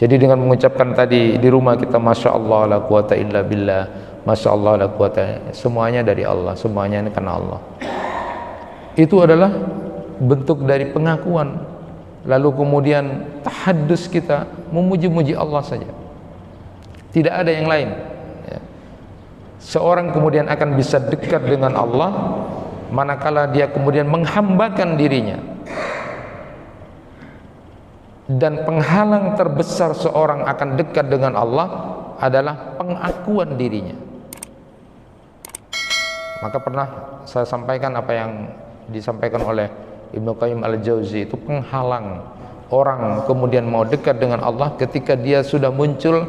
Jadi dengan mengucapkan tadi di rumah kita, Masya Allah la quwata illa billah, Masya Allah la quwata, semuanya dari Allah, semuanya ini karena Allah. Itu adalah bentuk dari pengakuan. Lalu kemudian tahaddus kita memuji-muji Allah saja, tidak ada yang lain. Seorang kemudian akan bisa dekat dengan Allah manakala dia kemudian menghambakan dirinya. Dan penghalang terbesar seorang akan dekat dengan Allah adalah pengakuan dirinya. Maka pernah saya sampaikan apa yang disampaikan oleh Ibnu Qayyim al-Jauzi, itu penghalang orang kemudian mau dekat dengan Allah ketika dia sudah muncul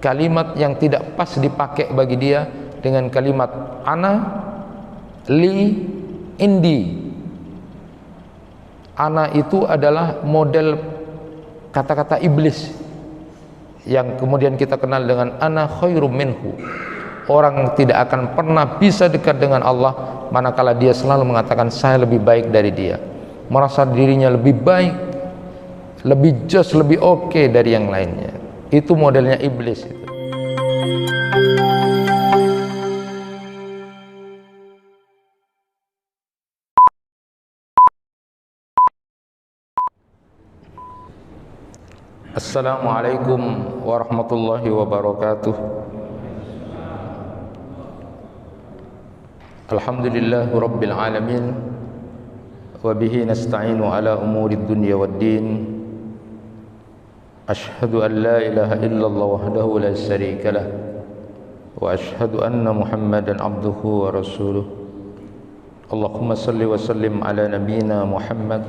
kalimat yang tidak pas dipakai bagi dia dengan kalimat ana, li, indi. Ana itu adalah model kata-kata iblis yang kemudian kita kenal dengan ana khairum minhu. Orang tidak akan pernah bisa dekat dengan Allah manakala dia selalu mengatakan saya lebih baik dari dia, merasa dirinya lebih baik, lebih jos, lebih oke dari yang lainnya. Itu modelnya iblis itu. Assalamualaikum warahmatullahi wabarakatuh. Alhamdulillahi rabbil alamin, wa bihi nasta'inu ala umurid dunya waddin. Ashhadu an la ilaha illallah wahdahu la syarika lah, wa ashhadu anna Muhammadan abduhu wa rasuluh. Allahumma salli wa sallim ala nabiyyina Muhammad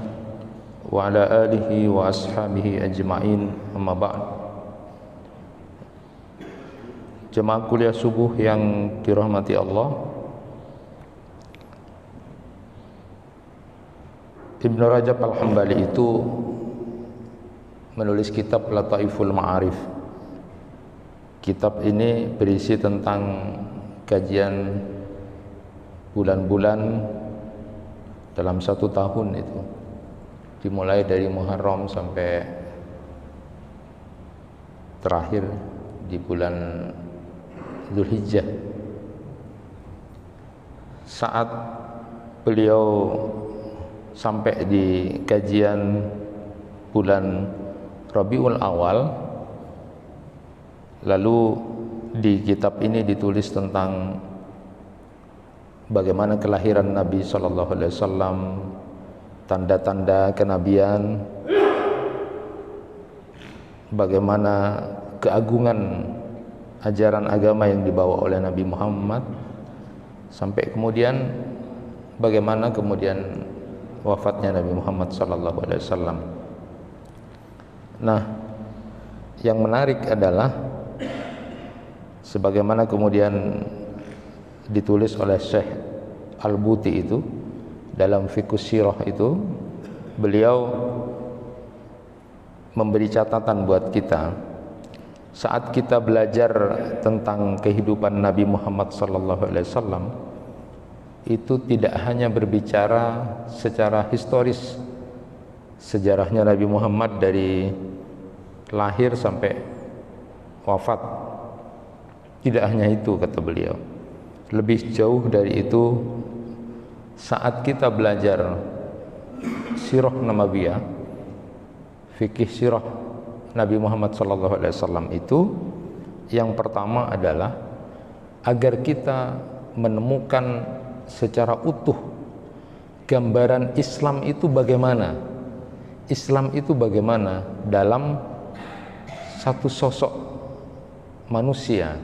wa ala alihi wa ashabihi ajma'in, amma ba'd. Jemaah kuliah subuh yang dirahmati Allah, Ibnu Rajab Al-Hambali itu menulis kitab Lataiful Ma'arif. Kitab ini berisi tentang kajian bulan-bulan dalam satu tahun itu, dimulai dari Muharram sampai terakhir di bulan Dzulhijjah. Saat beliau sampai di kajian bulan Rabiul Awal, lalu di kitab ini ditulis tentang bagaimana kelahiran Nabi Sallallahu Alaihi Wasallam, tanda-tanda kenabian, bagaimana keagungan ajaran agama yang dibawa oleh Nabi Muhammad, sampai kemudian bagaimana kemudian wafatnya Nabi Muhammad sallallahu alaihi wasallam. Nah, yang menarik adalah sebagaimana kemudian ditulis oleh Syekh Al-Buti itu dalam Fiqhus Sirah itu, beliau memberi catatan buat kita saat kita belajar tentang kehidupan Nabi Muhammad sallallahu alaihi wasallam. Itu tidak hanya berbicara secara historis sejarahnya Nabi Muhammad dari lahir sampai wafat. Tidak hanya itu, kata beliau. Lebih jauh dari itu, saat kita belajar sirah nabawiyah, fikih sirah Nabi Muhammad SAW, itu yang pertama adalah agar kita menemukan secara utuh gambaran Islam itu bagaimana. Islam itu bagaimana dalam satu sosok manusia,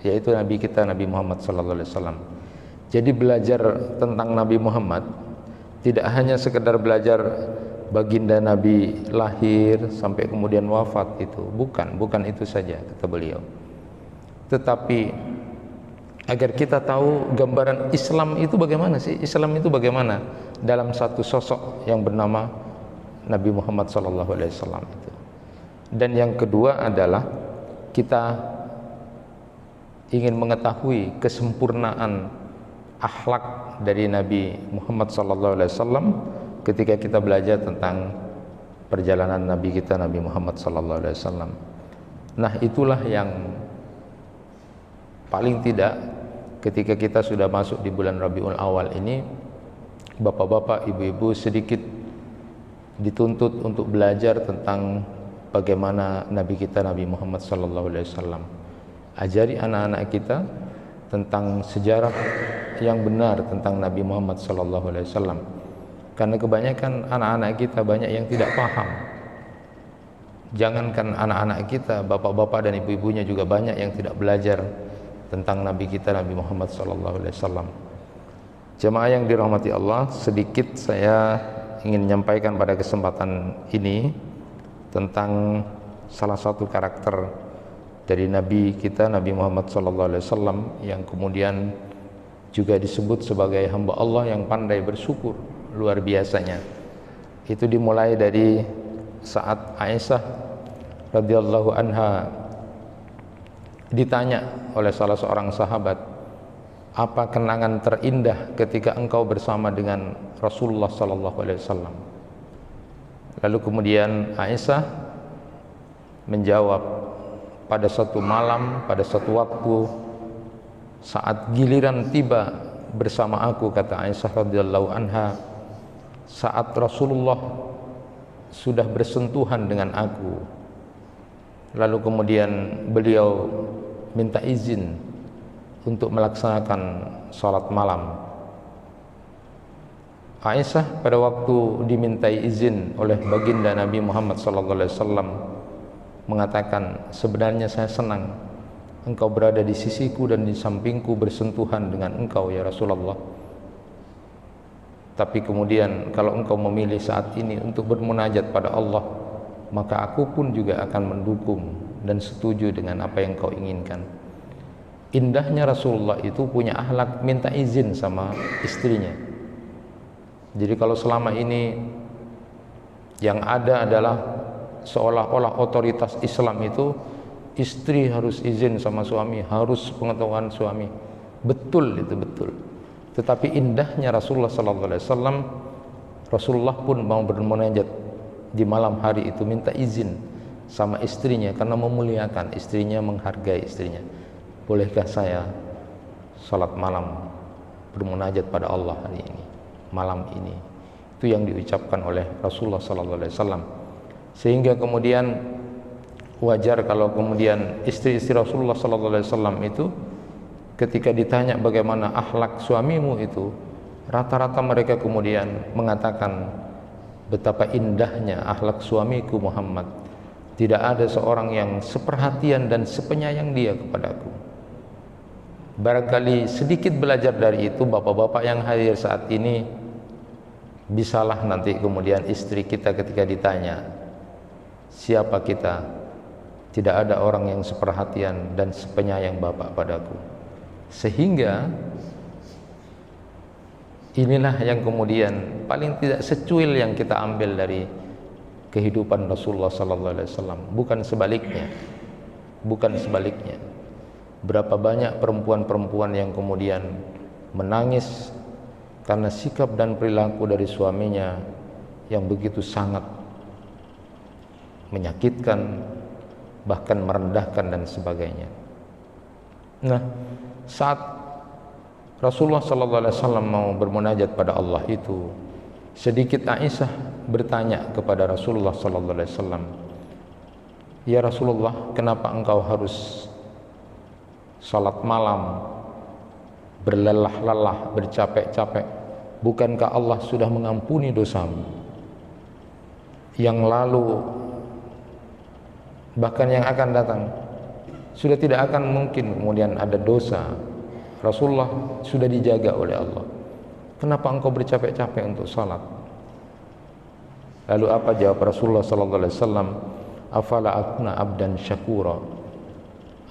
yaitu Nabi kita, Nabi Muhammad SAW. Jadi belajar tentang Nabi Muhammad tidak hanya sekedar belajar baginda Nabi lahir sampai kemudian wafat, itu bukan itu saja, kata beliau. Tetapi agar kita tahu gambaran Islam itu bagaimana sih, Islam itu bagaimana dalam satu sosok yang bernama Nabi Muhammad SAW itu. Dan yang kedua adalah kita ingin mengetahui kesempurnaan akhlak dari Nabi Muhammad SAW ketika kita belajar tentang perjalanan Nabi kita Nabi Muhammad sallallahu alaihi wasallam. Nah, itulah yang paling tidak ketika kita sudah masuk di bulan Rabiul Awal ini, bapak-bapak, ibu-ibu sedikit dituntut untuk belajar tentang bagaimana Nabi kita Nabi Muhammad sallallahu alaihi wasallam. Ajari anak-anak kita tentang sejarah yang benar tentang Nabi Muhammad sallallahu alaihi wasallam. Karena kebanyakan anak-anak kita banyak yang tidak paham. Jangankan anak-anak kita, bapak-bapak dan ibu-ibunya juga banyak yang tidak belajar tentang Nabi kita Nabi Muhammad sallallahu alaihi wasallam. Jemaah yang dirahmati Allah, sedikit saya ingin menyampaikan pada kesempatan ini tentang salah satu karakter dari Nabi kita Nabi Muhammad sallallahu alaihi wasallam yang kemudian juga disebut sebagai hamba Allah yang pandai bersyukur luar biasanya. Itu dimulai dari saat Aisyah radhiyallahu anha ditanya oleh salah seorang sahabat, apa kenangan terindah ketika engkau bersama dengan Rasulullah sallallahu alaihi wasallam? Lalu kemudian Aisyah menjawab, pada satu malam, pada satu waktu saat giliran tiba bersama aku, kata Aisyah radhiyallahu anha, saat Rasulullah sudah bersentuhan dengan aku, lalu kemudian beliau minta izin untuk melaksanakan sholat malam. Aisyah pada waktu dimintai izin oleh baginda Nabi Muhammad SAW mengatakan, sebenarnya saya senang engkau berada di sisiku dan di sampingku bersentuhan dengan engkau ya Rasulullah. Tapi kemudian kalau engkau memilih saat ini untuk bermunajat pada Allah, maka aku pun juga akan mendukung dan setuju dengan apa yang kau inginkan. Indahnya Rasulullah itu punya akhlak minta izin sama istrinya. Jadi kalau selama ini yang ada adalah seolah-olah otoritas Islam itu istri harus izin sama suami, harus pengetahuan suami. Betul, itu betul. Tetapi indahnya Rasulullah SAW, Rasulullah pun mau bermunajat di malam hari itu minta izin sama istrinya karena memuliakan istrinya, menghargai istrinya. Bolehkah saya salat malam bermunajat pada Allah hari ini, malam ini? Itu yang diucapkan oleh Rasulullah SAW. Sehingga kemudian wajar kalau kemudian istri-istri Rasulullah SAW itu ketika ditanya bagaimana akhlak suamimu itu, rata-rata mereka kemudian mengatakan, betapa indahnya akhlak suamiku Muhammad. Tidak ada seorang yang seperhatian dan sepenyayang dia kepadaku. Barangkali sedikit belajar dari itu, bapak-bapak yang hadir saat ini, bisalah nanti kemudian istri kita ketika ditanya, siapa kita? Tidak ada orang yang seperhatian dan sepenyayang bapak padaku. Sehingga inilah yang kemudian paling tidak secuil yang kita ambil dari kehidupan Rasulullah SAW. Bukan sebaliknya, bukan sebaliknya. Berapa banyak perempuan-perempuan yang kemudian menangis karena sikap dan perilaku dari suaminya yang begitu sangat menyakitkan, bahkan merendahkan dan sebagainya. Nah, saat Rasulullah SAW mau bermunajat pada Allah itu, sedikit Aisyah bertanya kepada Rasulullah SAW, ya Rasulullah, kenapa engkau harus salat malam, berlelah-lelah, bercapek-capek? Bukankah Allah sudah mengampuni dosamu yang lalu, bahkan yang akan datang? Sudah tidak akan mungkin kemudian ada dosa. Rasulullah sudah dijaga oleh Allah. Kenapa engkau bercapek-capek untuk salat? Lalu apa jawab Rasulullah SAW? Afala akuna abdan syakura.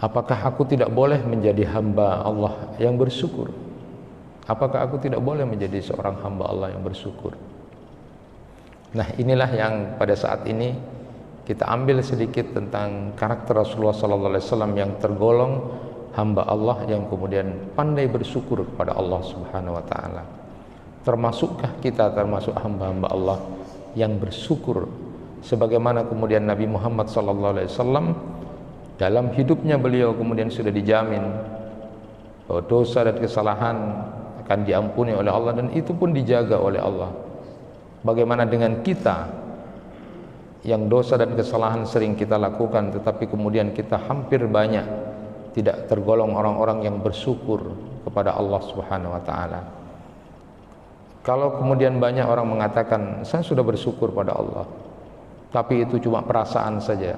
Apakah aku tidak boleh menjadi hamba Allah yang bersyukur? Apakah aku tidak boleh menjadi seorang hamba Allah yang bersyukur? Nah, inilah yang pada saat ini kita ambil sedikit tentang karakter Rasulullah SAW yang tergolong hamba Allah yang kemudian pandai bersyukur kepada Allah Subhanahu wa Ta'ala. Termasukkah kita termasuk hamba-hamba Allah yang bersyukur sebagaimana kemudian Nabi Muhammad SAW dalam hidupnya beliau kemudian sudah dijamin bahwa dosa dan kesalahan akan diampuni oleh Allah, dan itu pun dijaga oleh Allah. Bagaimana dengan kita yang dosa dan kesalahan sering kita lakukan, tetapi kemudian kita hampir banyak tidak tergolong orang-orang yang bersyukur kepada Allah Subhanahu wa taala. Kalau kemudian banyak orang mengatakan saya sudah bersyukur pada Allah, tapi itu cuma perasaan saja,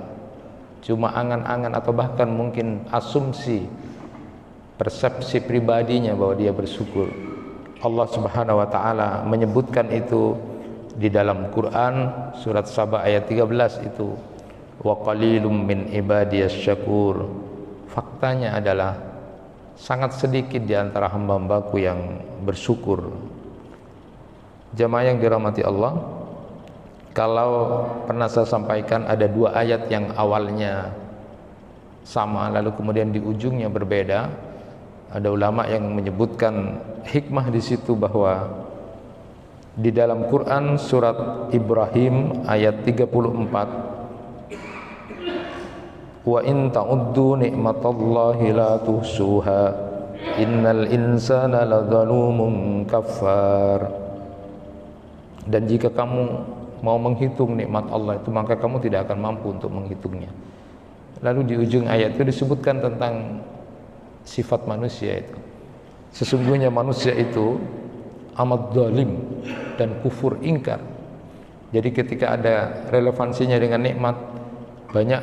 cuma angan-angan atau bahkan mungkin asumsi, persepsi pribadinya bahwa dia bersyukur. Allah Subhanahu wa taala menyebutkan itu di dalam Quran surat Saba ayat 13 itu, wa qalilum min ibadiyas syakur. Faktanya adalah sangat sedikit di antara hamba-hambaku yang bersyukur. Jamaah yang dirahmati Allah, kalau pernah saya sampaikan ada dua ayat yang awalnya sama lalu kemudian di ujungnya berbeda. Ada ulama yang menyebutkan hikmah di situ bahwa di dalam Quran surat Ibrahim ayat 34, wa in ta'uddu ni'matallahi la tuhsuha innal insana ladzalumun kafar. Dan jika kamu mau menghitung nikmat Allah itu, maka kamu tidak akan mampu untuk menghitungnya. Lalu di ujung ayat itu disebutkan tentang sifat manusia itu. Sesungguhnya manusia itu amat zalim dan kufur ingkar. Jadi ketika ada relevansinya dengan nikmat, banyak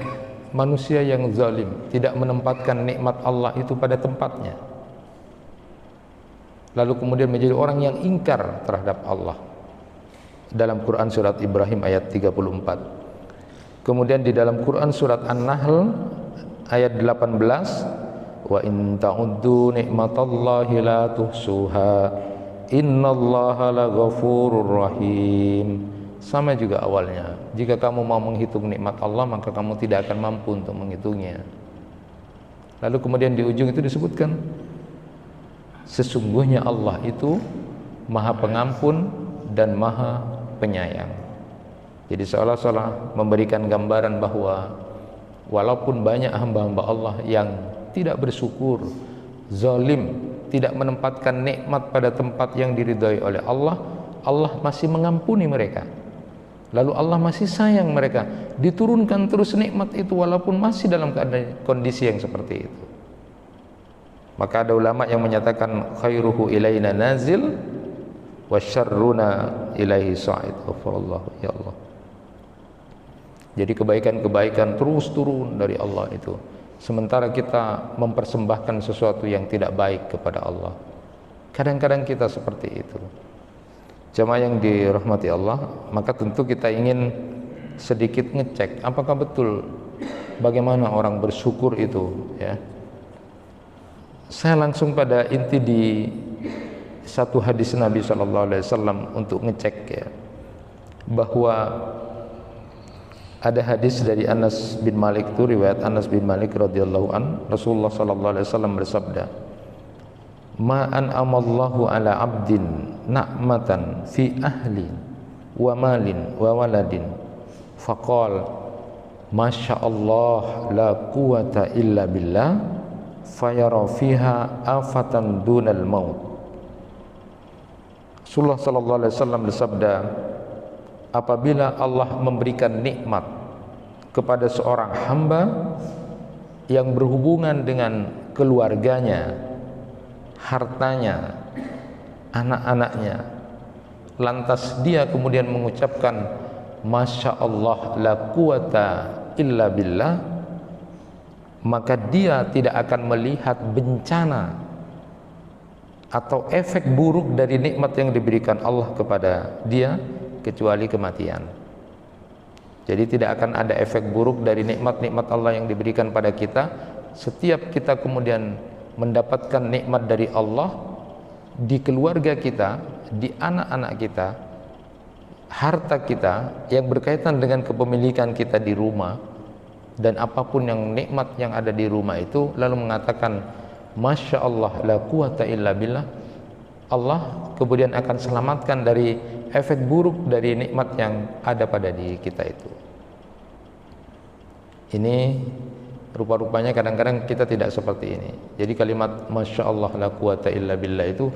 manusia yang zalim, tidak menempatkan nikmat Allah itu pada tempatnya, lalu kemudian menjadi orang yang ingkar terhadap Allah. Dalam Quran surat Ibrahim ayat 34. Kemudian di dalam Quran surat An-Nahl ayat 18, wa in ta'uddu ni'matallahi la tuhsuha innallaha laghafurur rahim. Sama juga awalnya, jika kamu mau menghitung nikmat Allah maka kamu tidak akan mampu untuk menghitungnya. Lalu kemudian di ujung itu disebutkan, sesungguhnya Allah itu Maha Pengampun dan Maha Penyayang. Jadi seolah-olah memberikan gambaran bahwa walaupun banyak hamba-hamba Allah yang tidak bersyukur, zalim, tidak menempatkan nikmat pada tempat yang diridhai oleh Allah, Allah masih mengampuni mereka. Lalu Allah masih sayang mereka, diturunkan terus nikmat itu walaupun masih dalam keadaan kondisi yang seperti itu. Maka ada ulama yang menyatakan khairuhu ilaina nazil wa syarruna ilaihi sa'id. Ghafurallah ya Allah. Jadi kebaikan-kebaikan terus turun dari Allah itu, sementara kita mempersembahkan sesuatu yang tidak baik kepada Allah. Kadang-kadang kita seperti itu. Jamaah yang dirahmati Allah, maka tentu kita ingin sedikit ngecek apakah betul bagaimana orang bersyukur itu, ya. Saya langsung pada inti di satu hadis Nabi SAW untuk ngecek, ya, bahwa ada hadis dari Anas bin Malik, itu riwayat Anas bin Malik radhiyallahu an, Rasulullah SAW bersabda, ma an'amallahu ala abdin na'matan fi ahli wa malin wa waladin faqal masyaallah la quwata illa billah fayara fiha afatan dunal maut. Rasulullah sallallahu alaihi wasallam bersabda, apabila Allah memberikan nikmat kepada seorang hamba yang berhubungan dengan keluarganya, hartanya, anak-anaknya, lantas dia kemudian mengucapkan Masya Allah la quwata illa billah, maka dia tidak akan melihat bencana atau efek buruk dari nikmat yang diberikan Allah kepada dia kecuali kematian. Jadi tidak akan ada efek buruk dari nikmat-nikmat Allah yang diberikan pada kita setiap kita kemudian mendapatkan nikmat dari Allah di keluarga kita, di anak-anak kita, harta kita yang berkaitan dengan kepemilikan kita di rumah, dan apapun yang nikmat yang ada di rumah itu, lalu mengatakan Masya Allah la quwata illa billah, Allah kemudian akan selamatkan dari efek buruk dari nikmat yang ada pada diri kita itu. Ini rupa-rupanya kadang-kadang kita tidak seperti ini. Jadi kalimat Masya Allah la quwata illa billah itu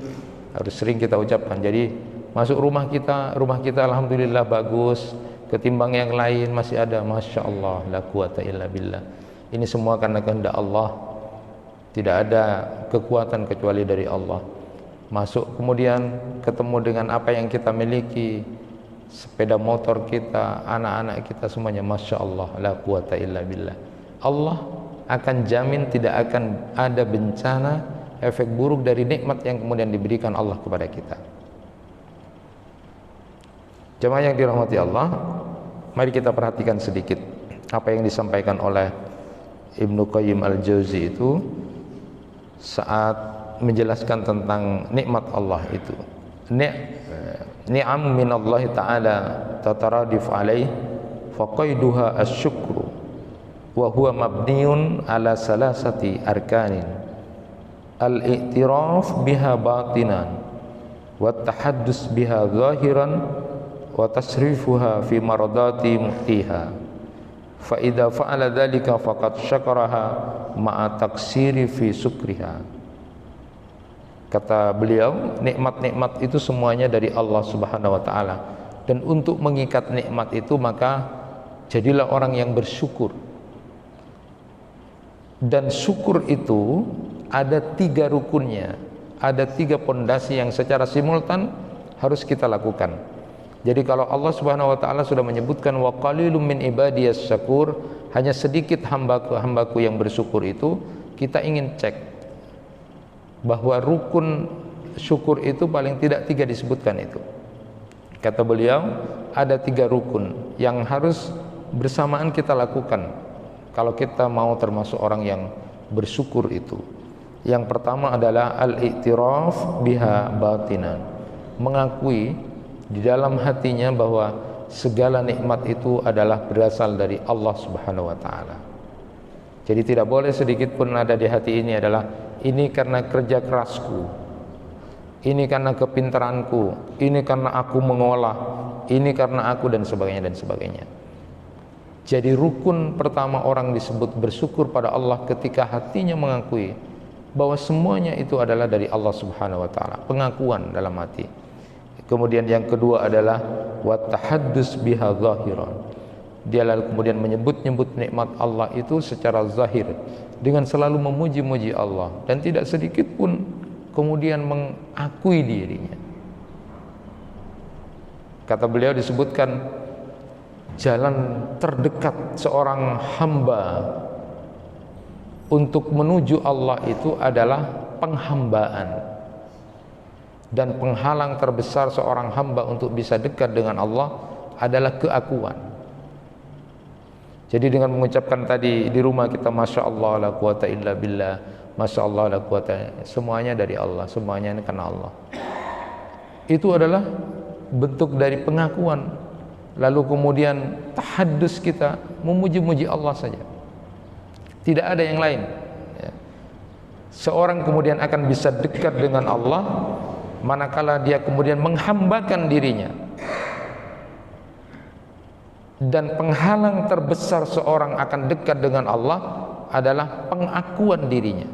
harus sering kita ucapkan. Jadi masuk rumah kita alhamdulillah bagus, ketimbang yang lain masih ada Masya Allah la quwata illa billah. Ini semua karena kehendak Allah. Tidak ada kekuatan kecuali dari Allah. Masuk kemudian ketemu dengan apa yang kita miliki, sepeda motor kita, anak-anak kita, semuanya Masya Allah la quwata illa billah. Allah akan jamin tidak akan ada bencana, efek buruk dari nikmat yang kemudian diberikan Allah kepada kita. Jemaah yang dirahmati Allah, mari kita perhatikan sedikit apa yang disampaikan oleh Ibnu Qayyim al-Jauzi itu saat menjelaskan tentang nikmat Allah itu. Ni'am min Allah Ta'ala tataradif alaih faqaiduha asyukru wa huwa mabniun ala salasati arkanin al-i'tiraf biha batinan wa tahaddus biha zahiran wa tasrifuha fi maradati muhtiha fa idza fa'ala dhalika faqad syakaraha ma'a taksiri fi sukriha. Kata beliau, nikmat-nikmat itu semuanya dari Allah Subhanahu wa taala, dan untuk mengikat nikmat itu maka jadilah orang yang bersyukur. Dan syukur itu ada 3 rukunnya, ada 3 pondasi yang secara simultan harus kita lakukan. Jadi kalau Allah Subhanahu wa taala sudah menyebutkan wa qalilum min ibadiyas syakur, hanya sedikit hambaku yang bersyukur itu, kita ingin cek bahwa rukun syukur itu paling tidak 3 disebutkan itu. Kata beliau, ada 3 rukun yang harus bersamaan kita lakukan kalau kita mau termasuk orang yang bersyukur itu. Yang pertama adalah al-i'tiraf biha batinan, mengakui di dalam hatinya bahwa segala nikmat itu adalah berasal dari Allah Subhanahu wa taala. Jadi tidak boleh sedikit pun ada di hati ini adalah ini karena kerja kerasku, ini karena kepintaranku, ini karena aku mengolah, ini karena aku, dan sebagainya dan sebagainya. Jadi rukun pertama orang disebut bersyukur pada Allah ketika hatinya mengakui bahwa semuanya itu adalah dari Allah Subhanahu wa taala, pengakuan dalam hati. Kemudian yang kedua adalah wa tahaddus biha zahiran. Dia lalu kemudian menyebut-nyebut nikmat Allah itu secara zahir dengan selalu memuji-muji Allah dan tidak sedikit pun kemudian mengakui dirinya. Kata beliau disebutkan jalan terdekat seorang hamba untuk menuju Allah itu adalah penghambaan, dan penghalang terbesar seorang hamba untuk bisa dekat dengan Allah adalah keakuan. Jadi dengan mengucapkan tadi di rumah kita Masya Allah la quwata illa billah, Masya Allah la quwata, semuanya dari Allah, semuanya ini karena Allah, itu adalah bentuk dari pengakuan. Lalu kemudian tahaddus, kita memuji-muji Allah saja, tidak ada yang lain. Seorang kemudian akan bisa dekat dengan Allah manakala dia kemudian menghambakan dirinya. Dan penghalang terbesar seorang akan dekat dengan Allah adalah pengakuan dirinya.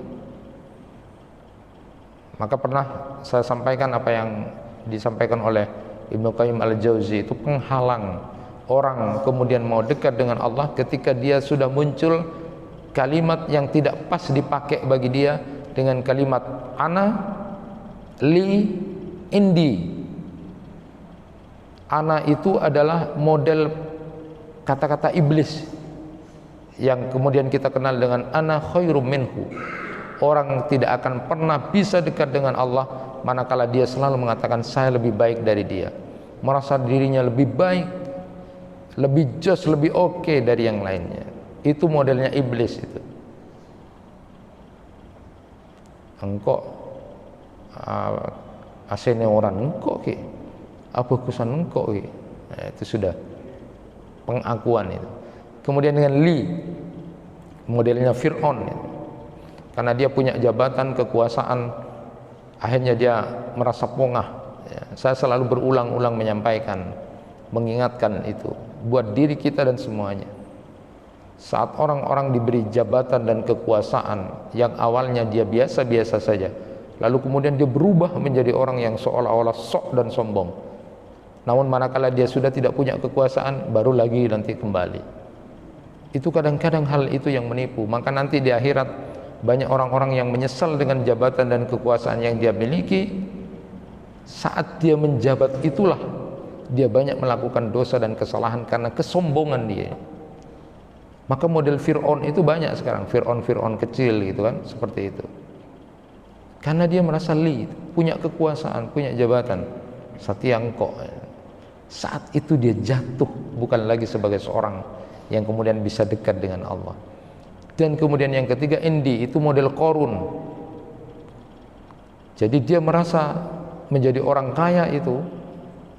Maka pernah saya sampaikan apa yang disampaikan oleh Ibnu Qayyim al-Jauzi, itu penghalang orang kemudian mau dekat dengan Allah ketika dia sudah muncul kalimat yang tidak pas dipakai bagi dia dengan kalimat ana, li, indi. Ana itu adalah model kata-kata iblis yang kemudian kita kenal dengan ana khairum minhu. Orang tidak akan pernah bisa dekat dengan Allah manakala dia selalu mengatakan saya lebih baik dari dia, merasa dirinya lebih baik, lebih jos, lebih oke dari yang lainnya. Itu modelnya iblis itu. Engkau asene orang engkau ke, apa kusan engkau ke, itu sudah pengakuan itu. Kemudian dengan li, modelnya Fir'aun itu. Karena dia punya jabatan, kekuasaan, akhirnya dia merasa pongah. Saya selalu berulang-ulang menyampaikan, mengingatkan itu buat diri kita dan semuanya. Saat orang-orang diberi jabatan dan kekuasaan yang awalnya dia biasa-biasa saja, lalu kemudian dia berubah menjadi orang yang seolah-olah sok dan sombong. Namun manakala dia sudah tidak punya kekuasaan, baru lagi nanti kembali. Itu kadang-kadang hal itu yang menipu. Maka nanti di akhirat banyak orang-orang yang menyesal dengan jabatan dan kekuasaan yang dia miliki. Saat dia menjabat itulah dia banyak melakukan dosa dan kesalahan karena kesombongan dia. Maka model Fir'aun itu banyak sekarang, Fir'aun kecil gitu kan, seperti itu. Karena dia merasa punya kekuasaan, punya jabatan. Satyangko. Saat itu dia jatuh, bukan lagi sebagai seorang yang kemudian bisa dekat dengan Allah. Dan kemudian yang ketiga, Indi, itu model Qarun. Jadi dia merasa menjadi orang kaya itu,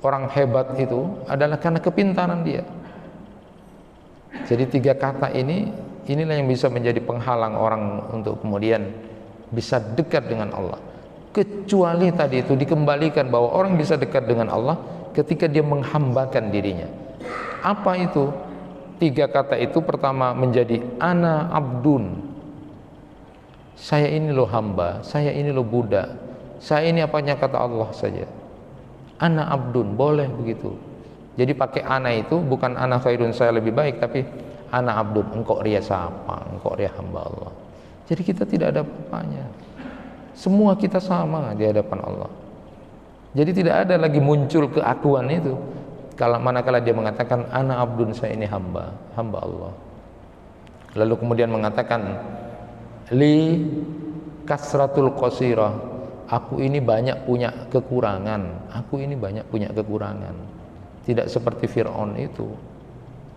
orang hebat itu adalah karena kepintaran dia. Jadi tiga kata inilah yang bisa menjadi penghalang orang untuk kemudian bisa dekat dengan Allah. Kecuali tadi itu dikembalikan bahwa orang bisa dekat dengan Allah ketika dia menghambakan dirinya. Apa itu? Tiga kata itu pertama menjadi ana abdun. Saya ini loh hamba, saya ini loh budak. Saya ini apanya kata Allah saja. Ana abdun, boleh begitu. Jadi pakai ana itu bukan ana khairun, saya lebih baik, tapi ana abdun, engkau ria siapa? Engkau ria hamba Allah. Jadi kita tidak ada apa-apanya. Semua kita sama di hadapan Allah. Jadi tidak ada lagi muncul keakuan itu. Kalau manakala dia mengatakan ana abdun, saya ini hamba Allah. Lalu kemudian mengatakan li kasratul qasirah, aku ini banyak punya kekurangan. Aku ini banyak punya kekurangan. Tidak seperti Fir'aun itu,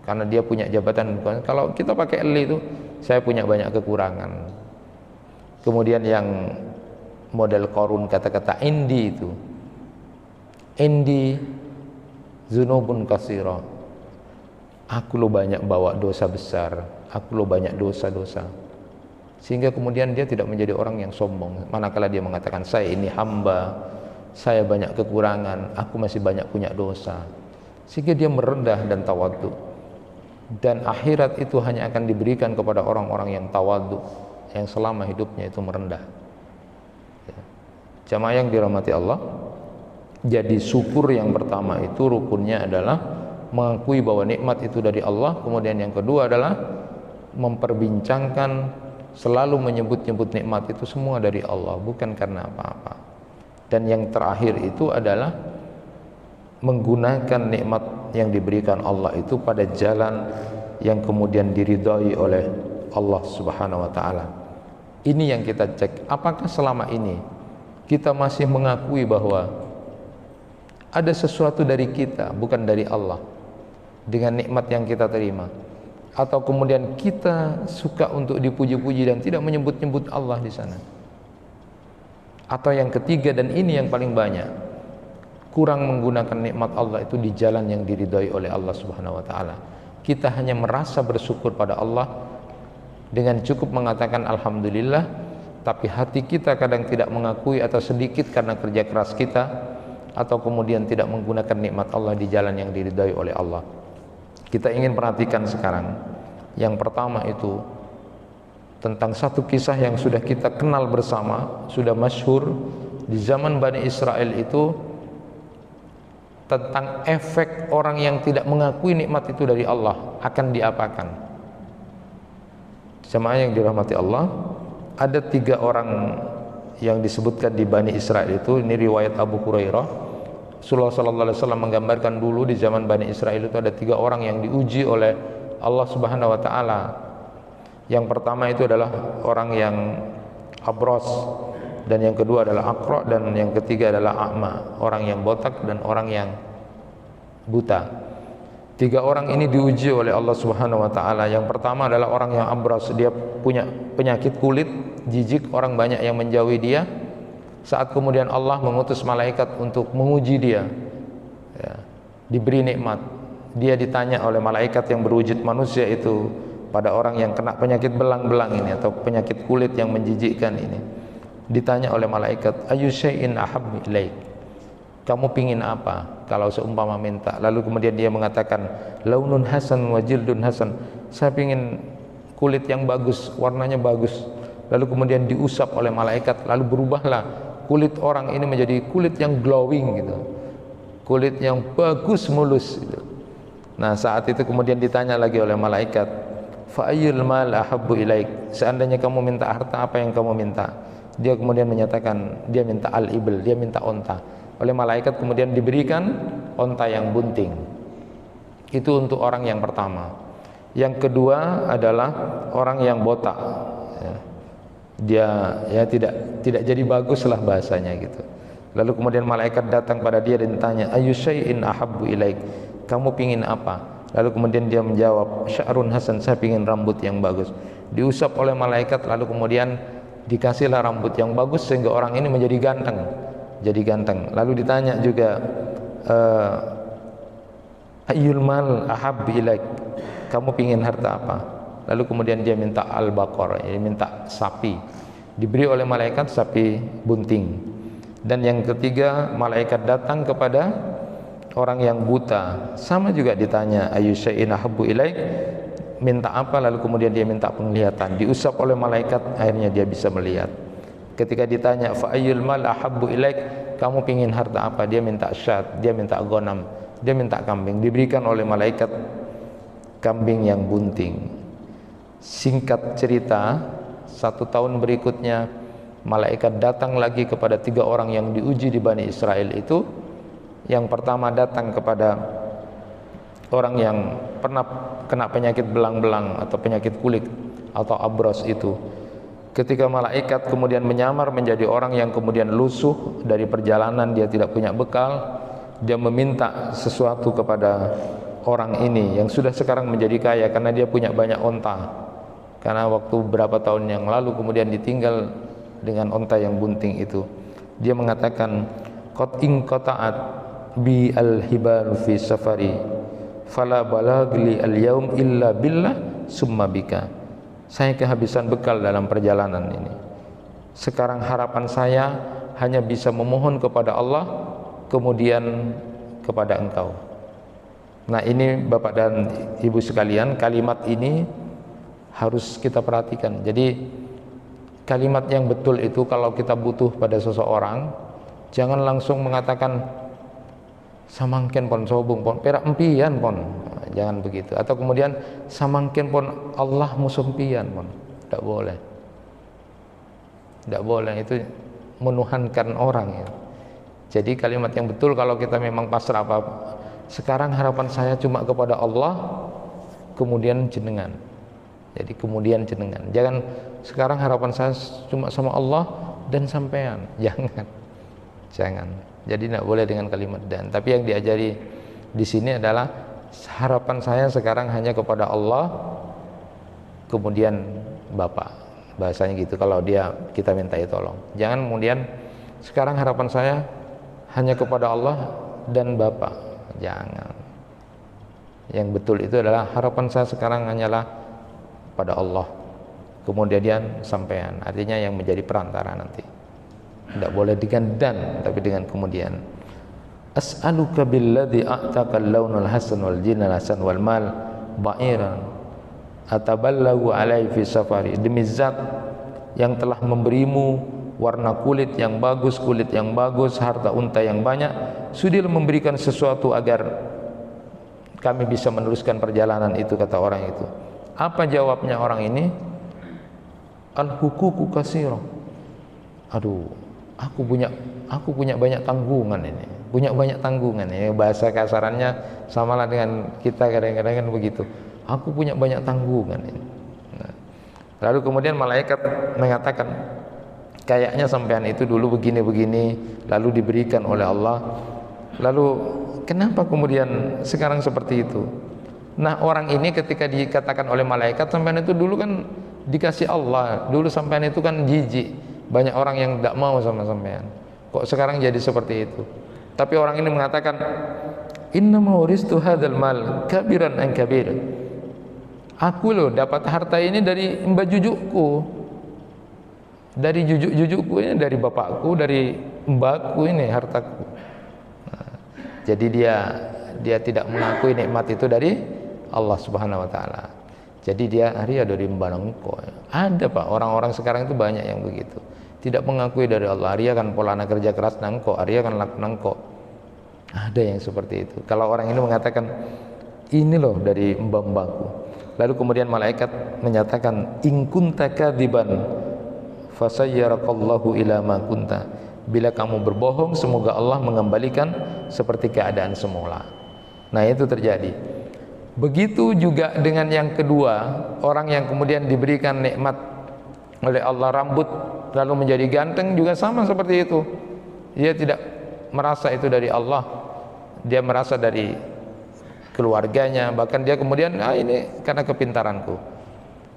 karena dia punya jabatan. Kalau kita pakai li itu, saya punya banyak kekurangan. Kemudian yang model Qarun, kata-kata indi itu, indi zunubun kasira, aku lo banyak bawa dosa besar, aku lo banyak dosa-dosa, sehingga kemudian dia tidak menjadi orang yang sombong. Manakala dia mengatakan saya ini hamba, saya banyak kekurangan, aku masih banyak punya dosa, sehingga dia merendah dan tawadhu. Dan akhirat itu hanya akan diberikan kepada orang-orang yang tawadhu, yang selama hidupnya itu merendah. Jamaah yang dirahmati Allah, jadi syukur yang pertama itu rukunnya adalah mengakui bahwa nikmat itu dari Allah. Kemudian yang kedua adalah memperbincangkan, selalu menyebut-nyebut nikmat itu semua dari Allah, bukan karena apa-apa. Dan yang terakhir itu adalah menggunakan nikmat yang diberikan Allah itu pada jalan yang kemudian diridhai oleh Allah Subhanahu wa taala. Ini yang kita cek, apakah selama ini kita masih mengakui bahwa ada sesuatu dari kita, bukan dari Allah, dengan nikmat yang kita terima, atau kemudian kita suka untuk dipuji-puji dan tidak menyebut-nyebut Allah di sana. Atau yang ketiga, dan ini yang paling banyak, kurang menggunakan nikmat Allah itu di jalan yang diridhai oleh Allah Subhanahu wa taala. Kita hanya merasa bersyukur pada Allah dengan cukup mengatakan alhamdulillah, tapi hati kita kadang tidak mengakui atau sedikit karena kerja keras kita, atau kemudian tidak menggunakan nikmat Allah di jalan yang diridhai oleh Allah. Kita ingin perhatikan sekarang. Yang pertama itu tentang satu kisah yang sudah kita kenal bersama, sudah masyhur di zaman Bani Israel itu, tentang efek orang yang tidak mengakui nikmat itu dari Allah akan diapakan. Jemaah yang dirahmati Allah, ada 3 orang yang disebutkan di Bani Israel itu. Ini riwayat Abu Hurairah. Rasulullah sallallahu alaihi wasallam menggambarkan dulu di zaman Bani Israel itu ada 3 orang yang diuji oleh Allah Subhanahu wa taala. Yang pertama itu adalah orang yang abros, dan yang kedua adalah aqra, dan yang ketiga adalah a'ma, orang yang botak dan orang yang buta. 3 orang ini diuji oleh Allah Subhanahu wa taala. Yang pertama adalah orang yang abras, dia punya penyakit kulit, jijik, orang banyak yang menjauhi dia. Saat kemudian Allah mengutus malaikat untuk menguji dia, ya, diberi nikmat, dia ditanya oleh malaikat yang berwujud manusia itu, pada orang yang kena penyakit belang-belang ini atau penyakit kulit yang menjijikkan ini, ditanya oleh malaikat, ayu syai'in ahabbu ilaik, kamu pingin apa kalau seumpama minta? Lalu kemudian dia mengatakan, launun hasan wa jildun hasan, saya pingin kulit yang bagus, warnanya bagus, lalu kemudian diusap oleh malaikat, lalu berubahlah kulit orang ini menjadi kulit yang glowing gitu, kulit yang bagus, mulus gitu. Nah saat itu kemudian ditanya lagi oleh malaikat, fa ayyul mal ahabbu ilaik, seandainya kamu minta harta, apa yang kamu minta? Dia kemudian menyatakan dia minta al-ibl, dia minta onta. Oleh malaikat kemudian diberikan onta yang bunting. Itu untuk orang yang pertama. Yang kedua adalah orang yang botak, ya. Dia ya tidak jadi bagus lah bahasanya gitu. Lalu kemudian malaikat datang pada dia dan tanya, ayu syai'in ahabbu ilaik, kamu pingin apa? Lalu kemudian dia menjawab, sya'run hasan, saya pingin rambut yang bagus. Diusap oleh malaikat, lalu kemudian dikasihlah rambut yang bagus sehingga orang ini menjadi ganteng, jadi ganteng. Lalu ditanya juga, ayyul mal ahabbu ilaik, kamu pingin harta apa? Lalu kemudian dia minta al-baqarah, minta sapi. Diberi oleh malaikat sapi bunting. Dan yang ketiga, malaikat datang kepada orang yang buta, sama juga ditanya, ayu syai'in ahabbu ilaik, minta apa? Lalu kemudian dia minta penglihatan. Diusap oleh malaikat, akhirnya dia bisa melihat. Ketika ditanya, fa ayyul mal ahabbu ilaik, kamu pingin harta apa? Dia minta syat, dia minta ghanam, dia minta kambing. Diberikan oleh malaikat kambing yang bunting. Singkat cerita, 1 tahun berikutnya malaikat datang lagi kepada 3 orang yang diuji di Bani Israel itu. Yang pertama datang kepada orang yang pernah kena penyakit belang-belang atau penyakit kulit atau abros itu. Ketika malaikat kemudian menyamar menjadi orang yang kemudian lusuh dari perjalanan, dia tidak punya bekal, dia meminta sesuatu kepada orang ini yang sudah sekarang menjadi kaya karena dia punya banyak onta. Karena waktu beberapa tahun yang lalu kemudian ditinggal dengan onta yang bunting itu. Dia mengatakan, qad in qata'at bi al-hibar fi safari fala balagli al-yaum illa billah summa bika. Saya kehabisan bekal dalam perjalanan ini. Sekarang harapan saya hanya bisa memohon kepada Allah, kemudian kepada engkau. Nah ini Bapak dan Ibu sekalian, kalimat ini harus kita perhatikan. Jadi kalimat yang betul itu kalau kita butuh pada seseorang, jangan langsung mengatakan samangken pon sobung pon perak empian pon, jangan begitu. Atau kemudian samangken pon Allah musumpian pon, tidak boleh, tidak boleh, itu menuhankan orang ya. Jadi kalimat yang betul kalau kita memang pasrah apa, sekarang harapan saya cuma kepada Allah, kemudian jenengan. Jadi kemudian jenengan, jangan sekarang harapan saya cuma sama Allah dan sampean, jangan. Jadi tidak boleh dengan kalimat dan. Tapi yang diajari di sini adalah harapan saya sekarang hanya kepada Allah, kemudian Bapak, bahasanya gitu. Kalau kita minta tolong, jangan kemudian sekarang harapan saya hanya kepada Allah dan Bapak, jangan. Yang betul itu adalah harapan saya sekarang hanyalah pada Allah, kemudian sampean, artinya yang menjadi perantara nanti. Tidak boleh dengan dan, tapi dengan kemudian. As'aluka billadzi a'taka al-lawnul hasan wal jinal hasan wal mal ba'iran ataballagu alai fi safari, demi zat yang telah memberimu warna kulit yang bagus, harta unta yang banyak, sudilah memberikan sesuatu agar kami bisa meneruskan perjalanan itu, kata orang itu. Apa jawabnya orang ini? Al-hukuku katsira. Aduh, aku punya banyak tanggungan ini. Punya banyak tanggungan ya, bahasa kasarannya samalah dengan kita kadang-kadang kan begitu. Aku punya banyak tanggungan ini. Nah, lalu kemudian malaikat mengatakan, kayaknya sampean itu dulu begini-begini, lalu diberikan oleh Allah. Lalu kenapa kemudian sekarang seperti itu? Nah orang ini ketika dikatakan oleh malaikat, sampean itu dulu kan dikasih Allah, dulu sampean itu kan jijik, banyak orang yang tidak mau sama sampean, kok sekarang jadi seperti itu? Tapi orang ini mengatakan, inna mawristu hadzal mal kabiran an kabir, aku loh dapat harta ini dari mbak jujukku, dari jujukku ini, dari bapakku, dari mbakku ini hartaku. Nah, jadi dia tidak mengakui nikmat itu dari Allah Subhanahu wa taala. Jadi dia Arya dari Mbanangko. Ada Pak, orang-orang sekarang itu banyak yang begitu. Tidak mengakui dari Allah. Arya kan polana kerja keras nangko, Arya kan lak nangko. Ada yang seperti itu. Kalau orang ini mengatakan ini loh dari mbah-mbahku. Lalu kemudian malaikat menyatakan in kunta kadziban fasayyarakallahu ila ma kunta. Bila kamu berbohong, semoga Allah mengembalikan seperti keadaan semula. Nah, itu terjadi. Begitu juga dengan yang kedua, orang yang kemudian diberikan nikmat oleh Allah rambut lalu menjadi ganteng juga sama seperti itu. Dia tidak merasa itu dari Allah, dia merasa dari keluarganya, bahkan dia kemudian ini karena kepintaranku.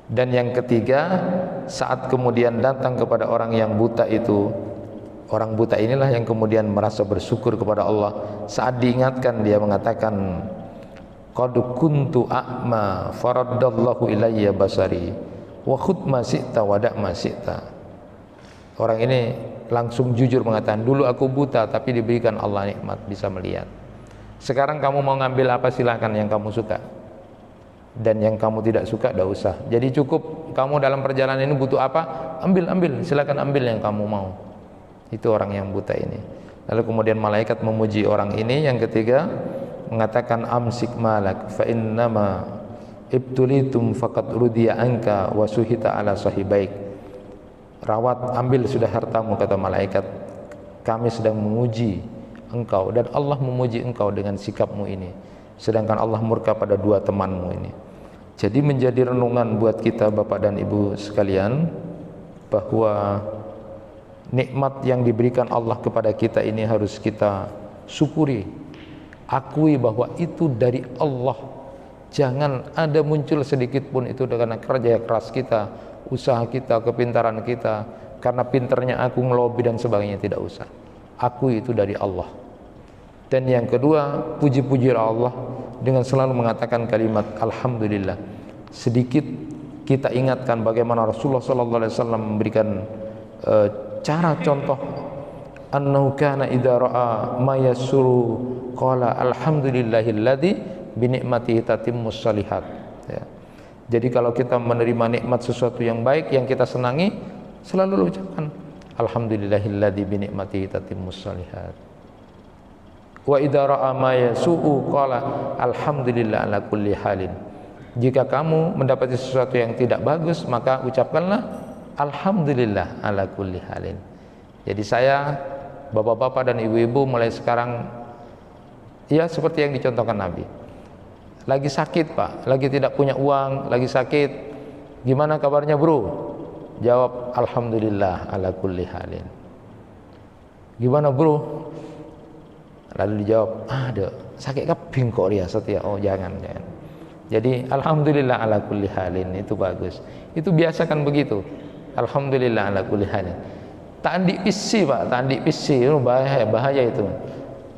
Dan yang ketiga, saat kemudian datang kepada orang yang buta itu, orang buta inilah yang kemudian merasa bersyukur kepada Allah. Saat diingatkan dia mengatakan qad kuntu a'ma faraddallahu ilayya basari wa khud ma syi'ta wa da' ma syi'ta. Orang ini langsung jujur mengatakan, dulu aku buta tapi diberikan Allah nikmat bisa melihat. Sekarang kamu mau ngambil apa silakan yang kamu suka, dan yang kamu tidak suka tidak usah. Jadi cukup kamu dalam perjalanan ini butuh apa, ambil silakan ambil yang kamu mau. Itu orang yang buta ini. Lalu kemudian malaikat memuji orang ini. Yang ketiga mengatakan amsik malak fa innama ibtulitum faqad rudiya anka wa suhita ala sahibaik. Rawat, ambil sudah hartamu, kata malaikat, kami sedang menguji engkau dan Allah memuji engkau dengan sikapmu ini, sedangkan Allah murka pada dua temanmu ini. Jadi menjadi renungan buat kita Bapak dan Ibu sekalian, bahwa nikmat yang diberikan Allah kepada kita ini harus kita syukuri, akui bahwa itu dari Allah. Jangan ada muncul sedikit pun itu karena kerja keras kita, usaha kita, kepintaran kita, karena pinternya aku ngelobi dan sebagainya. Tidak usah, akui itu dari Allah. Dan yang kedua, puji-puji Allah dengan selalu mengatakan kalimat alhamdulillah. Sedikit kita ingatkan bagaimana Rasulullah SAW memberikan cara contoh, annahu kana idza ra'a ma yasuru qala alhamdulillahilladzi bi ni'matihi tatimmus shalihat. Ya. Jadi kalau kita menerima nikmat sesuatu yang baik yang kita senangi, selalu ucapkan alhamdulillahilladzi bi ni'matihi tatimmus shalihat. Wa idza ra'a ma yasu'u qala alhamdulillah ala kulli halin. Jika kamu mendapati sesuatu yang tidak bagus, maka ucapkanlah alhamdulillah ala kulli halin. Jadi saya, bapak-bapak dan ibu-ibu mulai sekarang ya seperti yang dicontohkan Nabi. Lagi sakit Pak, lagi tidak punya uang, lagi sakit, gimana kabarnya bro? Jawab alhamdulillah ala kulli halin. Gimana bro? Lalu dijawab, ada sakit keping kok dia setia. Oh jangan. Jadi alhamdulillah ala kulli halin, itu bagus. Itu biasakan begitu. Alhamdulillah ala kulli halin. Tandik pisi Pak, tandik pisi itu bahaya itu.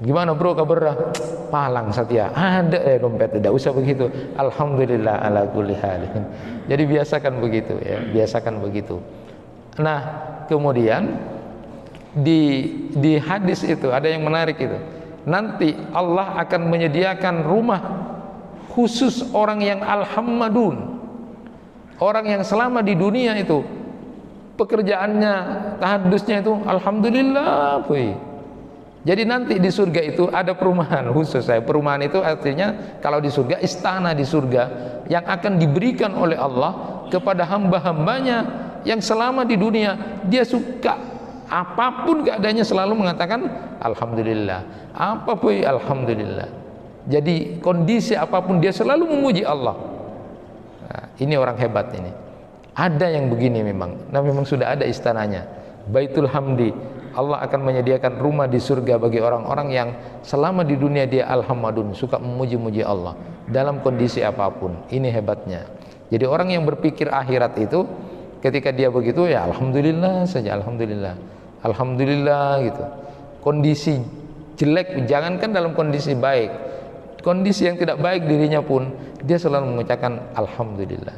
Gimana bro kabarnya? Palang setia. Ada dompet, tidak usah begitu. Alhamdulillah ala kulli halin. Jadi biasakan begitu ya, biasakan begitu. Nah, kemudian di hadis itu ada yang menarik itu. Nanti Allah akan menyediakan rumah khusus orang yang alhammadun, orang yang selama di dunia itu pekerjaannya, tahadusnya itu alhamdulillah. Jadi nanti di surga itu ada perumahan khusus. Perumahan itu artinya kalau di surga, istana di surga yang akan diberikan oleh Allah kepada hamba-hambanya yang selama di dunia dia suka apapun keadaannya selalu mengatakan alhamdulillah. Apa pun alhamdulillah. Jadi kondisi apapun dia selalu memuji Allah. Nah, ini orang hebat ini. Ada yang begini memang. Nah, memang sudah ada istananya. Baitul Hamdi. Allah akan menyediakan rumah di surga bagi orang-orang yang selama di dunia dia alhamdulillah, suka memuji-muji Allah dalam kondisi apapun. Ini hebatnya. Jadi orang yang berpikir akhirat itu ketika dia begitu ya alhamdulillah saja, alhamdulillah. Alhamdulillah gitu. Kondisi jelek, jangankan dalam kondisi baik, kondisi yang tidak baik dirinya pun dia selalu mengucapkan alhamdulillah.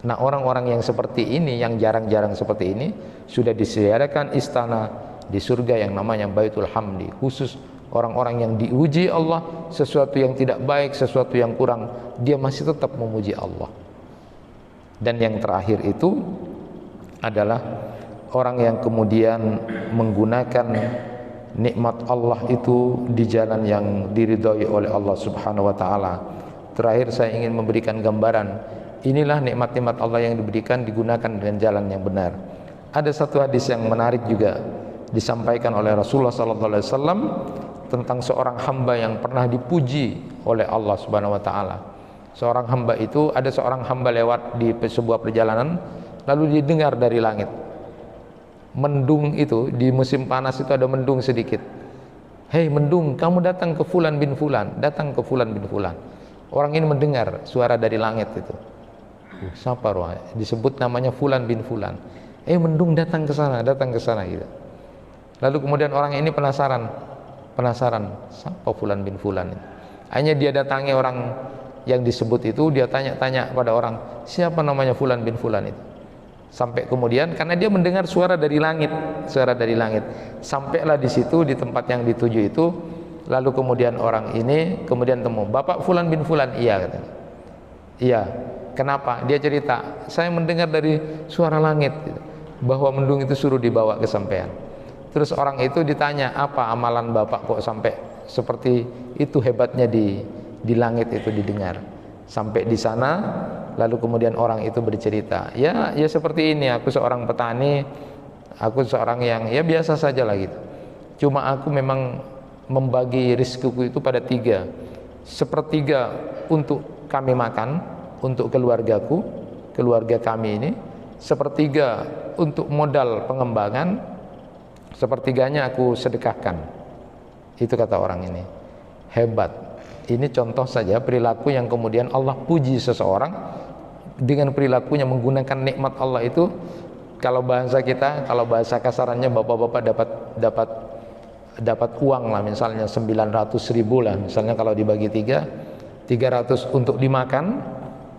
Nah, orang-orang yang seperti ini, yang jarang-jarang seperti ini, sudah disediakan istana di surga yang namanya Baitul Hamdi, khusus orang-orang yang diuji Allah, sesuatu yang tidak baik, sesuatu yang kurang, dia masih tetap memuji Allah. Dan yang terakhir itu adalah orang yang kemudian menggunakan nikmat Allah itu di jalan yang diridhai oleh Allah Subhanahu wa taala. Terakhir saya ingin memberikan gambaran, inilah nikmat-nikmat Allah yang diberikan digunakan dengan jalan yang benar. Ada satu hadis yang menarik juga disampaikan oleh Rasulullah sallallahu alaihi wasallam tentang seorang hamba yang pernah dipuji oleh Allah Subhanahu wa taala. Seorang hamba itu, ada seorang hamba lewat di sebuah perjalanan, lalu didengar dari langit mendung itu. Di musim panas itu ada mendung sedikit. Hei mendung, kamu datang ke Fulan bin Fulan, datang ke Fulan bin Fulan. Orang ini mendengar suara dari langit itu. Siapa roh? Disebut namanya Fulan bin Fulan. Mendung, datang ke sana gitu. Lalu kemudian orang ini penasaran, siapa Fulan bin Fulan ini? Hanya dia datangi orang yang disebut itu, dia tanya-tanya pada orang, siapa namanya Fulan bin Fulan itu? Sampai kemudian, karena dia mendengar suara dari langit, sampailah di situ, di tempat yang dituju itu. Lalu kemudian orang ini kemudian temu, Bapak Fulan bin Fulan? Iya, katanya. Iya. Kenapa? Dia cerita, saya mendengar dari suara langit bahwa mendung itu suruh dibawa ke sampean. Terus orang itu ditanya, apa amalan Bapak kok sampai seperti itu hebatnya di langit itu didengar. Sampai di sana, lalu kemudian orang itu bercerita, ya seperti ini, aku seorang petani, aku seorang yang ya biasa saja lah gitu. Cuma aku memang membagi rizkiku itu pada 3. Sepertiga untuk kami makan, untuk keluarga kami ini. Sepertiga untuk modal pengembangan, sepertiganya aku sedekahkan. Itu kata orang ini. Hebat. Ini contoh saja perilaku yang kemudian Allah puji seseorang dengan perilakunya menggunakan nikmat Allah itu. Kalau bahasa kita, kalau bahasa kasarannya, bapak-bapak dapat uang lah, misalnya 900.000 lah, misalnya kalau dibagi 3, 300 untuk dimakan,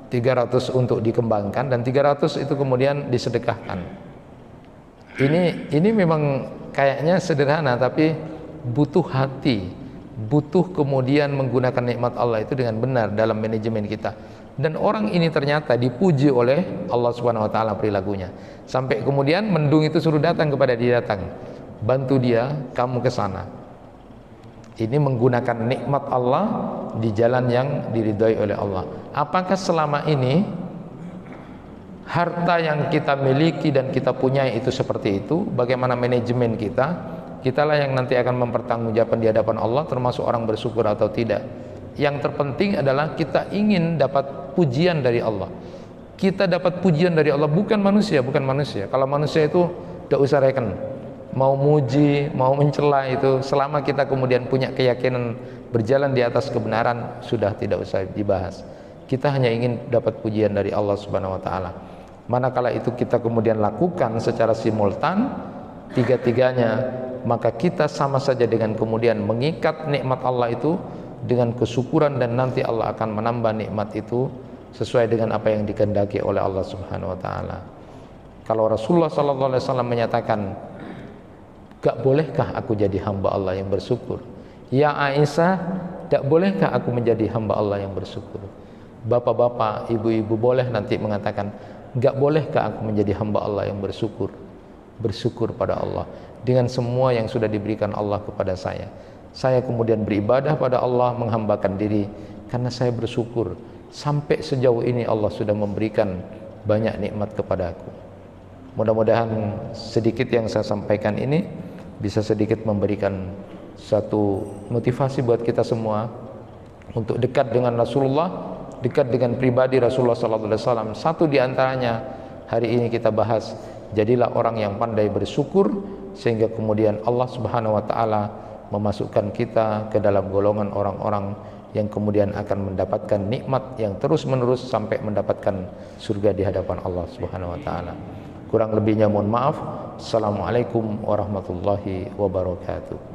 300 untuk dikembangkan, dan 300 itu kemudian disedekahkan. Ini memang kayaknya sederhana, tapi butuh hati, butuh kemudian menggunakan nikmat Allah itu dengan benar dalam manajemen kita. Dan orang ini ternyata dipuji oleh Allah Subhanahu wa taala perilakunya. Sampai kemudian mendung itu suruh datang kepada dia, bantu dia, kamu ke sana. Ini menggunakan nikmat Allah di jalan yang diridhai oleh Allah. Apakah selama ini harta yang kita miliki dan kita punyai itu seperti itu? Bagaimana manajemen kita? Kitalah yang nanti akan mempertanggungjawabkan di hadapan Allah, termasuk orang bersyukur atau tidak. Yang terpenting adalah kita ingin dapat pujian dari Allah. Kita dapat pujian dari Allah, bukan manusia. Kalau manusia itu tidak usah reken, mau muji, mau mencela itu, selama kita kemudian punya keyakinan berjalan di atas kebenaran, sudah tidak usah dibahas. Kita hanya ingin dapat pujian dari Allah Subhanahu wa taala. Manakala itu kita kemudian lakukan secara simultan tiga-tiganya, maka kita sama saja dengan kemudian mengikat nikmat Allah itu dengan kesyukuran, dan nanti Allah akan menambah nikmat itu sesuai dengan apa yang dikehendaki oleh Allah Subhanahu wa taala. Kalau Rasulullah sallallahu alaihi wasallam menyatakan, "Gak bolehkah aku jadi hamba Allah yang bersyukur?" Ya Aisyah, gak bolehkah aku menjadi hamba Allah yang bersyukur? Bapak-bapak, ibu-ibu boleh nanti mengatakan, gak bolehkah aku menjadi hamba Allah yang bersyukur? Bersyukur pada Allah dengan semua yang sudah diberikan Allah kepada saya. Saya kemudian beribadah pada Allah, menghambakan diri karena saya bersyukur sampai sejauh ini Allah sudah memberikan banyak nikmat kepada aku. Mudah-mudahan sedikit yang saya sampaikan ini bisa sedikit memberikan satu motivasi buat kita semua untuk dekat dengan Rasulullah, dekat dengan pribadi Rasulullah SAW. Satu di antaranya hari ini kita bahas, jadilah orang yang pandai bersyukur, sehingga kemudian Allah Subhanahu wa taala memasukkan kita ke dalam golongan orang-orang yang kemudian akan mendapatkan nikmat yang terus-menerus sampai mendapatkan surga di hadapan Allah Subhanahu wa taala. Kurang lebihnya mohon maaf. Assalamualaikum warahmatullahi wabarakatuh.